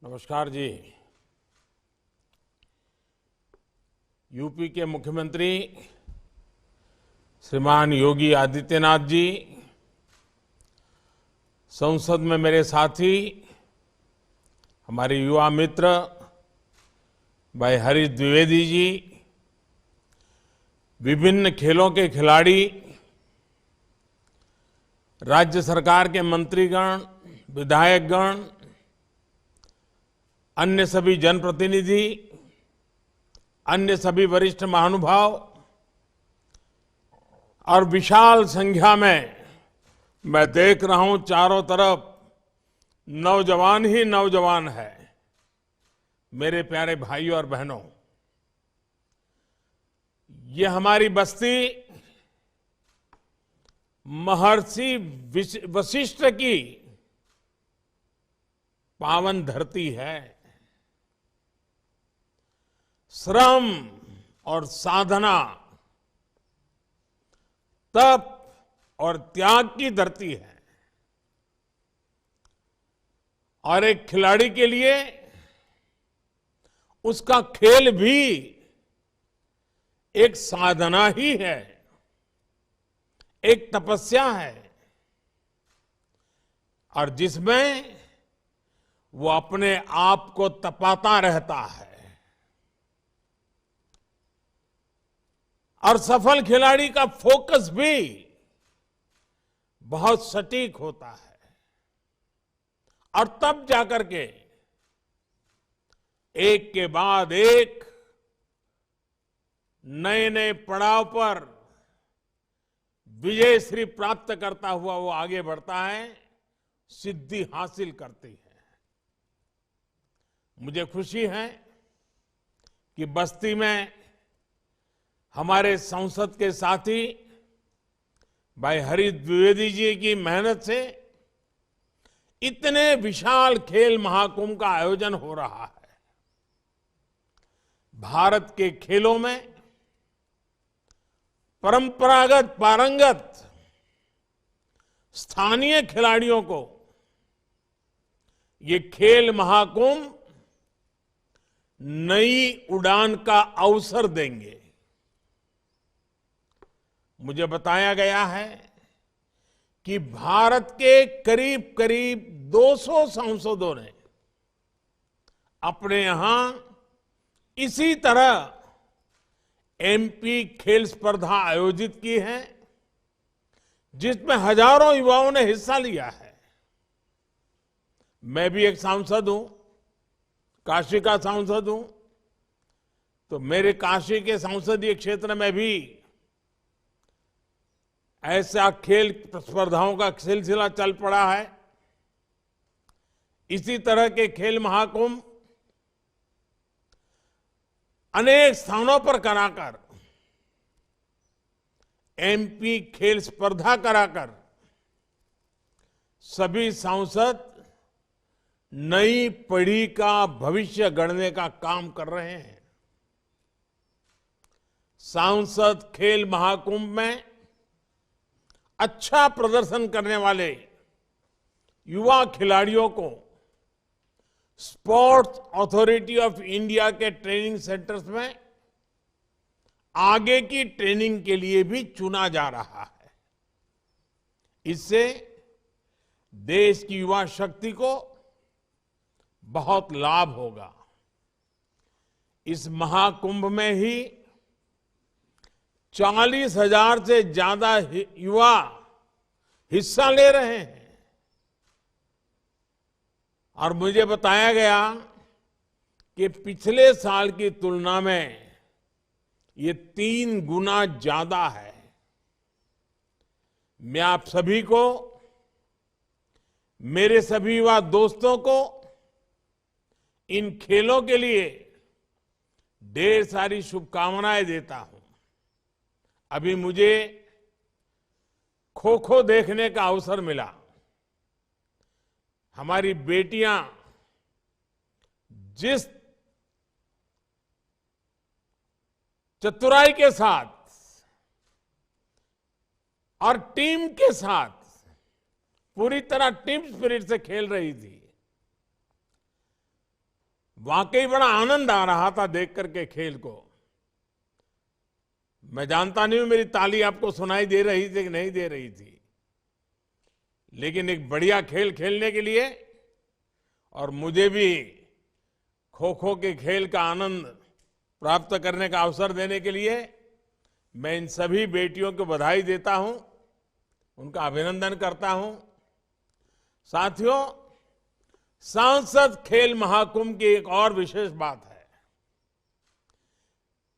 नमस्कार जी। यूपी के मुख्यमंत्री श्रीमान योगी आदित्यनाथ जी, संसद में मेरे साथी हमारे युवा मित्र भाई हरीश द्विवेदी जी, विभिन्न खेलों के खिलाड़ी, राज्य सरकार के मंत्रीगण, विधायकगण, अन्य सभी जनप्रतिनिधि, अन्य सभी वरिष्ठ महानुभाव और विशाल संख्या में मैं देख रहा हूं चारों तरफ नौजवान ही नौजवान है। मेरे प्यारे भाइयों और बहनों, ये हमारी बस्ती महर्षि वशिष्ठ की पावन धरती है। श्रम और साधना, तप और त्याग की धरती है। और एक खिलाड़ी के लिए उसका खेल भी एक साधना ही है, एक तपस्या है, और जिसमें वो अपने आप को तपाता रहता है। और सफल खिलाड़ी का फोकस भी बहुत सटीक होता है, और तब जाकर के एक के बाद एक नए नए पड़ाव पर विजय श्री प्राप्त करता हुआ वो आगे बढ़ता है, सिद्धि हासिल करती है। मुझे खुशी है कि बस्ती में हमारे संसद के साथी भाई हरीश द्विवेदी जी की मेहनत से इतने विशाल खेल महाकुंभ का आयोजन हो रहा है। भारत के खेलों में परंपरागत पारंगत स्थानीय खिलाड़ियों को ये खेल महाकुंभ नई उड़ान का अवसर देंगे। मुझे बताया गया है कि भारत के करीब करीब 200 सांसदों ने अपने यहां इसी तरह एमपी खेल स्पर्धा आयोजित की है, जिसमें हजारों युवाओं ने हिस्सा लिया है। मैं भी एक सांसद हूं, काशी का सांसद हूं, तो मेरे काशी के संसदीय क्षेत्र में भी ऐसा खेल स्पर्धाओं का सिलसिला चल पड़ा है। इसी तरह के खेल महाकुंभ अनेक स्थानों पर कराकर, एमपी खेल स्पर्धा कराकर सभी सांसद नई पीढ़ी का भविष्य गढ़ने का काम कर रहे हैं। सांसद खेल महाकुंभ में अच्छा प्रदर्शन करने वाले युवा खिलाड़ियों को स्पोर्ट्स अथॉरिटी ऑफ इंडिया के ट्रेनिंग सेंटर्स में आगे की ट्रेनिंग के लिए भी चुना जा रहा है। इससे देश की युवा शक्ति को बहुत लाभ होगा। इस महाकुंभ में ही 40,000 से ज्यादा युवा हिस्सा ले रहे हैं, और मुझे बताया गया कि पिछले साल की तुलना में ये 3 गुना ज्यादा है। मैं आप सभी को, मेरे सभी युवा दोस्तों को इन खेलों के लिए ढेर सारी शुभकामनाएं देता हूं। अभी मुझे खो खो देखने का अवसर मिला। हमारी बेटियां जिस चतुराई के साथ और टीम के साथ पूरी तरह टीम स्पिरिट से खेल रही थी, वाकई बड़ा आनंद आ रहा था देख करके खेल को। मैं जानता नहीं हूं मेरी ताली आपको सुनाई दे रही थी कि नहीं दे रही थी, लेकिन एक बढ़िया खेल खेलने के लिए और मुझे भी खो खो के खेल का आनंद प्राप्त करने का अवसर देने के लिए मैं इन सभी बेटियों को बधाई देता हूं, उनका अभिनंदन करता हूं। साथियों, सांसद खेल महाकुंभ की एक और विशेष बात है,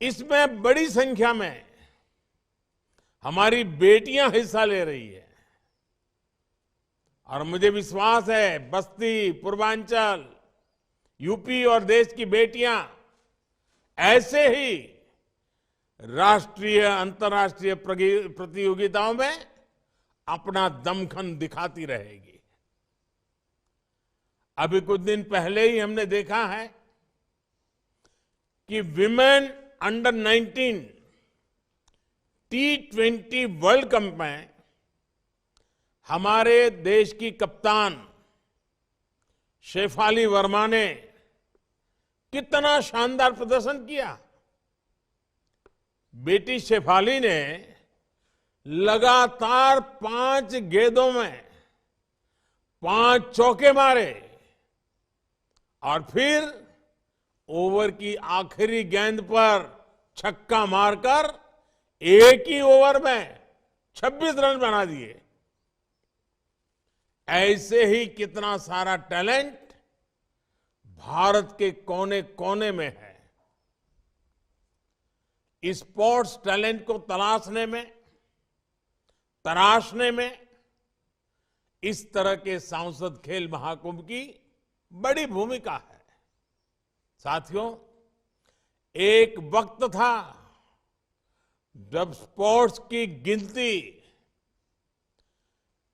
इसमें बड़ी संख्या में हमारी बेटियां हिस्सा ले रही है और मुझे विश्वास है बस्ती, पूर्वांचल, यूपी और देश की बेटियां ऐसे ही राष्ट्रीय अंतर्राष्ट्रीय प्रतियोगिताओं में अपना दमखम दिखाती रहेगी। अभी कुछ दिन पहले ही हमने देखा है कि women under 19 T20 world cup में हमारे देश की कप्तान शेफाली वर्मा ने कितना शानदार प्रदर्शन किया। बेटी शेफाली ने लगातार 5 गेंदों में 5 चौके मारे और फिर ओवर की आखिरी गेंद पर छक्का मारकर एक ही ओवर में 26 रन बना दिए। ऐसे ही कितना सारा टैलेंट भारत के कोने कोने में है। स्पोर्ट्स टैलेंट को तराशने में इस तरह के सांसद खेल महाकुंभ की बड़ी भूमिका है। साथियों, एक वक्त था जब स्पोर्ट्स की गिनती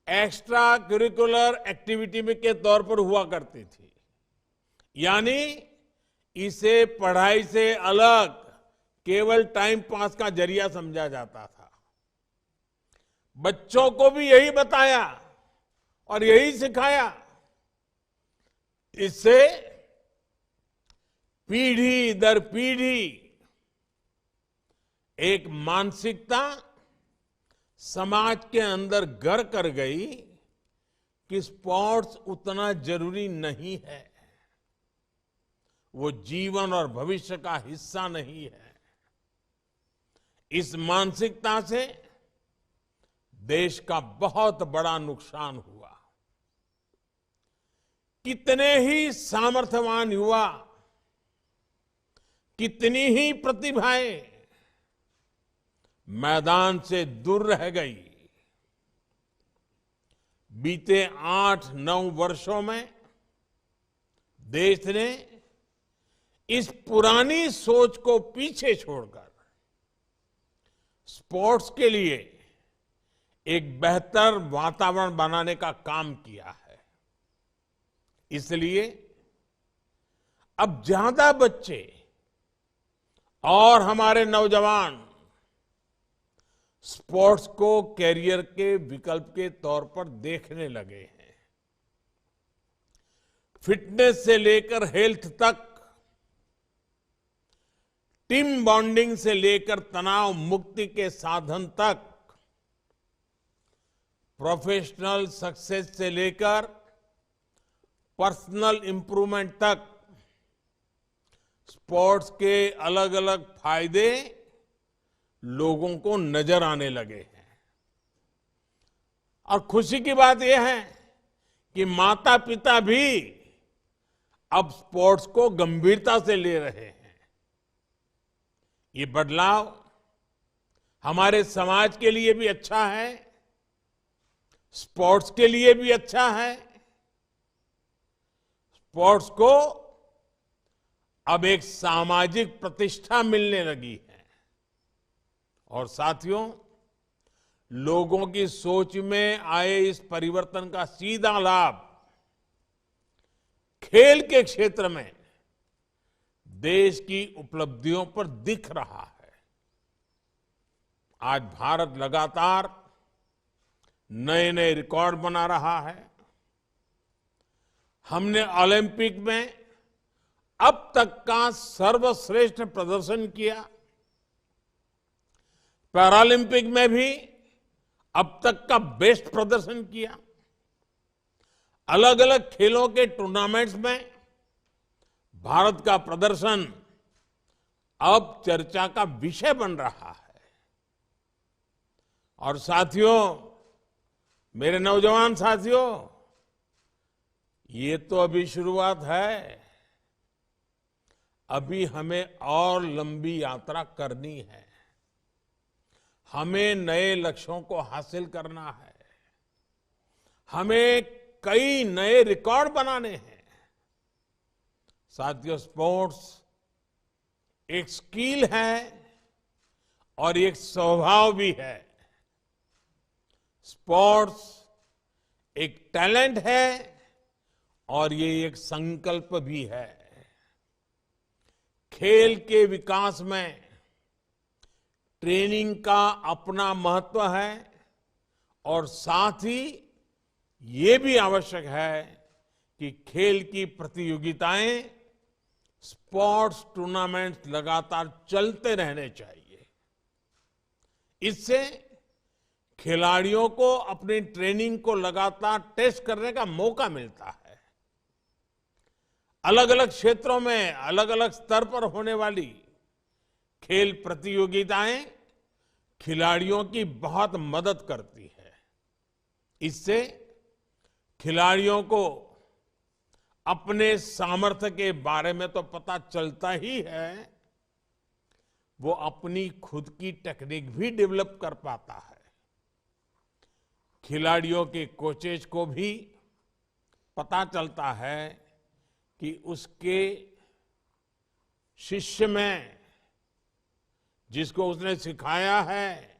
एक्स्ट्रा करिकुलर एक्टिविटी में के तौर पर हुआ करती थी, यानी इसे पढ़ाई से अलग केवल टाइम पास का जरिया समझा जाता था। बच्चों को भी यही बताया और यही सिखाया। इससे पीढ़ी दर पीढ़ी एक मानसिकता समाज के अंदर घर कर गई कि स्पोर्ट्स उतना जरूरी नहीं है, वो जीवन और भविष्य का हिस्सा नहीं है। इस मानसिकता से देश का बहुत बड़ा नुकसान हुआ। कितने ही सामर्थ्यवान युवा, कितनी ही प्रतिभाएं मैदान से दूर रह गई। बीते 8-9 वर्षों में देश ने इस पुरानी सोच को पीछे छोड़कर स्पोर्ट्स के लिए एक बेहतर वातावरण बनाने का काम किया है। इसलिए अब ज्यादा बच्चे और हमारे नौजवान स्पोर्ट्स को कैरियर के विकल्प के तौर पर देखने लगे हैं। फिटनेस से लेकर हेल्थ तक, टीम बॉन्डिंग से लेकर तनाव मुक्ति के साधन तक, प्रोफेशनल सक्सेस से लेकर पर्सनल इंप्रूवमेंट तक स्पोर्ट्स के अलग अलग फायदे लोगों को नजर आने लगे हैं। और खुशी की बात यह है कि माता पिता भी अब स्पोर्ट्स को गंभीरता से ले रहे हैं। ये बदलाव हमारे समाज के लिए भी अच्छा है, स्पोर्ट्स के लिए भी अच्छा है। स्पोर्ट्स को अब एक सामाजिक प्रतिष्ठा मिलने लगी है और साथियों, लोगों की सोच में आए इस परिवर्तन का सीधा लाभ खेल के क्षेत्र में देश की उपलब्धियों पर दिख रहा है। आज भारत लगातार नए नए रिकॉर्ड बना रहा है। हमने ओलंपिक में अब तक का सर्वश्रेष्ठ प्रदर्शन किया। पैरालंपिक में भी अब तक का बेस्ट प्रदर्शन किया। अलग अलग खेलों के टूर्नामेंट्स में भारत का प्रदर्शन अब चर्चा का विषय बन रहा है। और साथियों, मेरे नौजवान साथियों, ये तो अभी शुरुआत है। अभी हमें और लंबी यात्रा करनी है। हमें नए लक्ष्यों को हासिल करना है। हमें कई नए रिकॉर्ड बनाने हैं। साथियों, स्पोर्ट्स एक स्किल है और एक स्वभाव भी है। स्पोर्ट्स एक टैलेंट है और ये एक संकल्प भी है। खेल के विकास में ट्रेनिंग का अपना महत्व है और साथ ही ये भी आवश्यक है कि खेल की प्रतियोगिताएं, स्पोर्ट्स टूर्नामेंट्स लगातार चलते रहने चाहिए। इससे खिलाड़ियों को अपनी ट्रेनिंग को लगातार टेस्ट करने का मौका मिलता है। अलग अलग क्षेत्रों में अलग अलग स्तर पर होने वाली खेल प्रतियोगिताएं खिलाड़ियों की बहुत मदद करती है। इससे खिलाड़ियों को अपने सामर्थ्य के बारे में तो पता चलता ही है, वो अपनी खुद की टेक्निक भी डेवलप कर पाता है। खिलाड़ियों के कोचेज को भी पता चलता है कि उसके शिष्य में, जिसको उसने सिखाया है,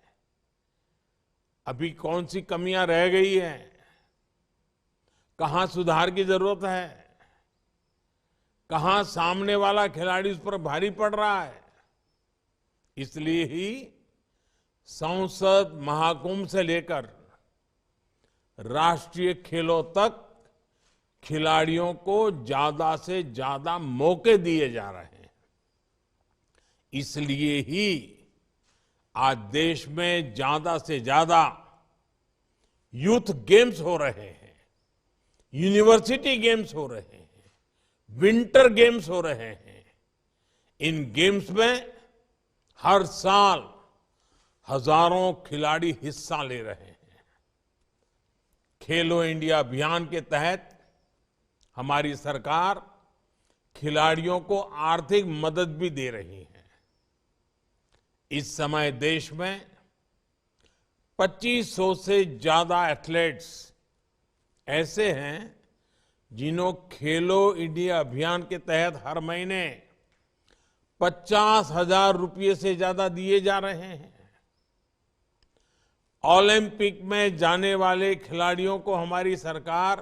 अभी कौन सी कमियां रह गई हैं, कहां सुधार की जरूरत है, कहां सामने वाला खिलाड़ी उस पर भारी पड़ रहा है। इसलिए ही संसद महाकुंभ से लेकर राष्ट्रीय खेलों तक खिलाड़ियों को ज्यादा से ज्यादा मौके दिए जा रहे हैं। इसलिए ही आज देश में ज्यादा से ज्यादा यूथ गेम्स हो रहे हैं, यूनिवर्सिटी गेम्स हो रहे हैं, विंटर गेम्स हो रहे हैं। इन गेम्स में हर साल हजारों खिलाड़ी हिस्सा ले रहे हैं। खेलो इंडिया अभियान के तहत हमारी सरकार खिलाड़ियों को आर्थिक मदद भी दे रही है। इस समय देश में 2500 से ज्यादा एथलीट्स ऐसे हैं जिन्हों खेलो इंडिया अभियान के तहत हर महीने 50,000 रुपये से ज्यादा दिए जा रहे हैं। ओलंपिक में जाने वाले खिलाड़ियों को हमारी सरकार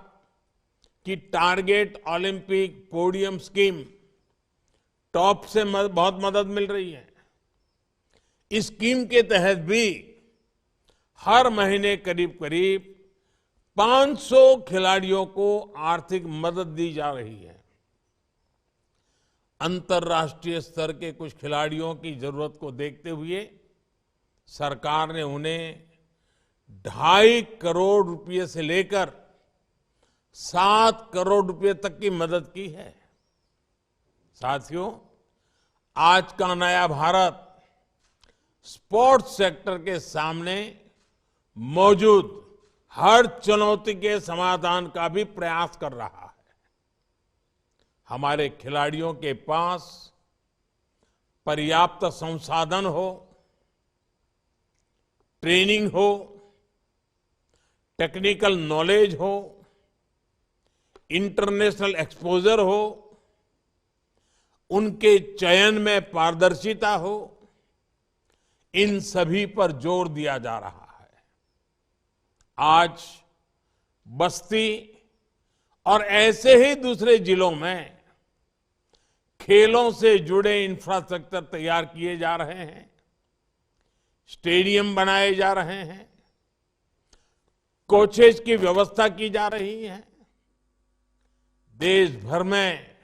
की target Olympic podium scheme top से बहुत मदद मिल रही है। इस स्कीम के तहत भी हर महीने करीब करीब 500 खिलाड़ियों को आर्थिक मदद दी जा रही है। अंतर्राष्ट्रीय स्तर के कुछ खिलाड़ियों की जरूरत को देखते हुए सरकार ने उन्हें 2.5 करोड़ रुपए से लेकर 7 करोड़ रुपए तक की मदद की है। साथियों, आज का नया भारत स्पोर्ट्स सेक्टर के सामने मौजूद हर चुनौती के समाधान का भी प्रयास कर रहा है। हमारे खिलाड़ियों के पास पर्याप्त संसाधन हो, ट्रेनिंग हो, टेक्निकल नॉलेज हो, इंटरनेशनल एक्सपोजर हो, उनके चयन में पारदर्शिता हो, इन सभी पर जोर दिया जा रहा है। आज बस्ती और ऐसे ही दूसरे जिलों में खेलों से जुड़े इंफ्रास्ट्रक्चर तैयार किए जा रहे हैं, स्टेडियम बनाए जा रहे हैं, कोचेज की व्यवस्था की जा रही है। देश भर में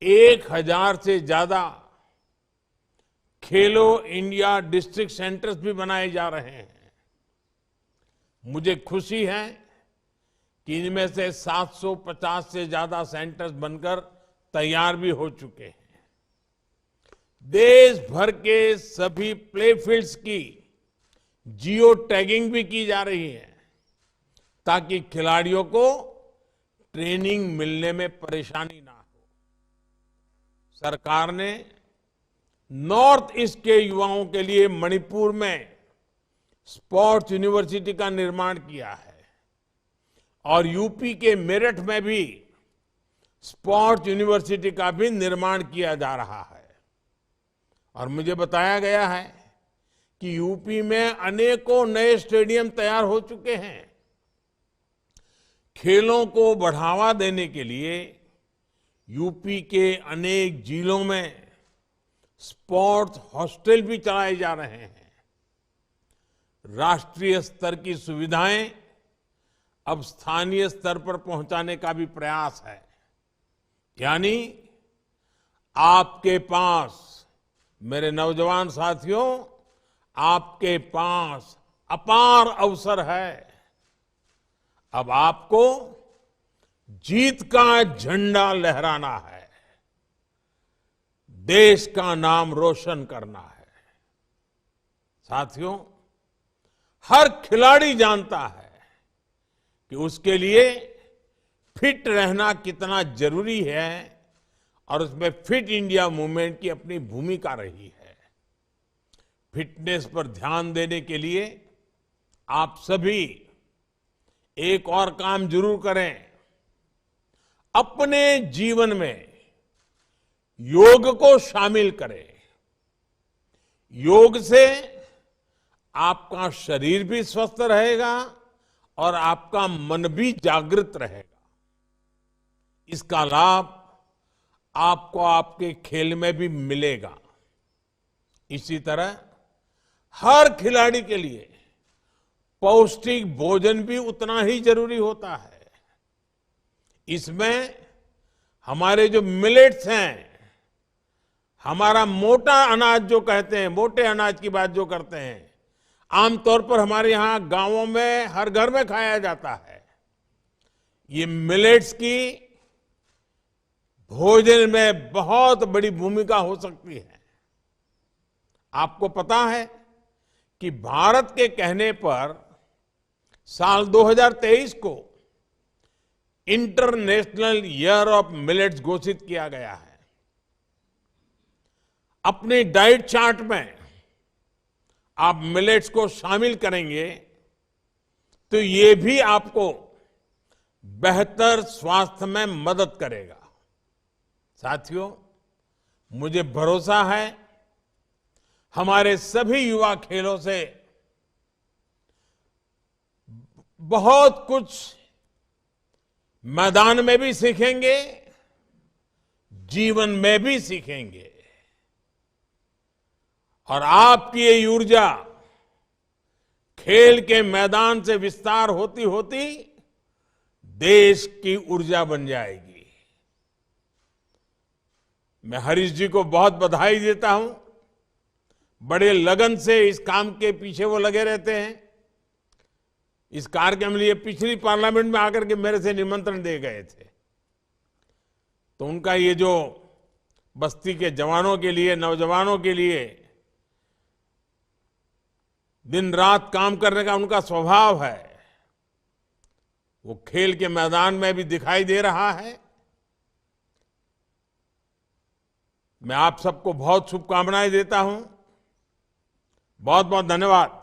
1000 से ज्यादा खेलो इंडिया डिस्ट्रिक्ट सेंटर्स भी बनाए जा रहे हैं। मुझे खुशी है कि इनमें से 750 से ज्यादा सेंटर्स बनकर तैयार भी हो चुके हैं। देश भर के सभी प्ले फील्ड्स की जियो टैगिंग भी की जा रही है ताकि खिलाड़ियों को ट्रेनिंग मिलने में परेशानी ना हो। सरकार ने नॉर्थ ईस्ट के युवाओं के लिए मणिपुर में स्पोर्ट्स यूनिवर्सिटी का निर्माण किया है और यूपी के मेरठ में भी स्पोर्ट्स यूनिवर्सिटी का भी निर्माण किया जा रहा है। और मुझे बताया गया है कि यूपी में अनेकों नए स्टेडियम तैयार हो चुके हैं। खेलों को बढ़ावा देने के लिए यूपी के अनेक जिलों में स्पोर्ट्स हॉस्टल भी चलाए जा रहे हैं। राष्ट्रीय स्तर की सुविधाएं अब स्थानीय स्तर पर पहुंचाने का भी प्रयास है। यानी आपके पास, मेरे नौजवान साथियों, आपके पास अपार अवसर है। अब आपको जीत का झंडा लहराना है, देश का नाम रोशन करना है। साथियों, हर खिलाड़ी जानता है कि उसके लिए फिट रहना कितना जरूरी है और उसमें फिट इंडिया मूवमेंट की अपनी भूमिका रही है। फिटनेस पर ध्यान देने के लिए आप सभी एक और काम जरूर करें। अपने जीवन में योग को शामिल करें। योग से आपका शरीर भी स्वस्थ रहेगा और आपका मन भी जागृत रहेगा। इसका लाभ आपको आपके खेल में भी मिलेगा। इसी तरह हर खिलाड़ी के लिए पौष्टिक भोजन भी उतना ही जरूरी होता है। इसमें हमारे जो मिलेट्स हैं, हमारा मोटा अनाज जो कहते हैं, मोटे अनाज की बात जो करते हैं, आमतौर पर हमारे यहां गांवों में हर घर में खाया जाता है। ये मिलेट्स की भोजन में बहुत बड़ी भूमिका हो सकती है। आपको पता है कि भारत के कहने पर साल 2023 को इंटरनेशनल ईयर ऑफ मिलेट्स घोषित किया गया है। अपने डाइट चार्ट में आप मिलेट्स को शामिल करेंगे तो ये भी आपको बेहतर स्वास्थ्य में मदद करेगा। साथियों, मुझे भरोसा है हमारे सभी युवा खेलों से बहुत कुछ मैदान में भी सीखेंगे, जीवन में भी सीखेंगे। और आपकी ये ऊर्जा खेल के मैदान से विस्तार होती होती देश की ऊर्जा बन जाएगी। मैं हरीश जी को बहुत बधाई देता हूं। बड़े लगन से इस काम के पीछे वो लगे रहते हैं। इस कार्यक्रम के लिए पिछली पार्लियामेंट में आकर के मेरे से निमंत्रण दे गए थे, तो उनका ये जो बस्ती के जवानों के लिए, नौजवानों के लिए दिन रात काम करने का उनका स्वभाव है, वो खेल के मैदान में भी दिखाई दे रहा है। मैं आप सबको बहुत शुभकामनाएं देता हूं। बहुत बहुत धन्यवाद।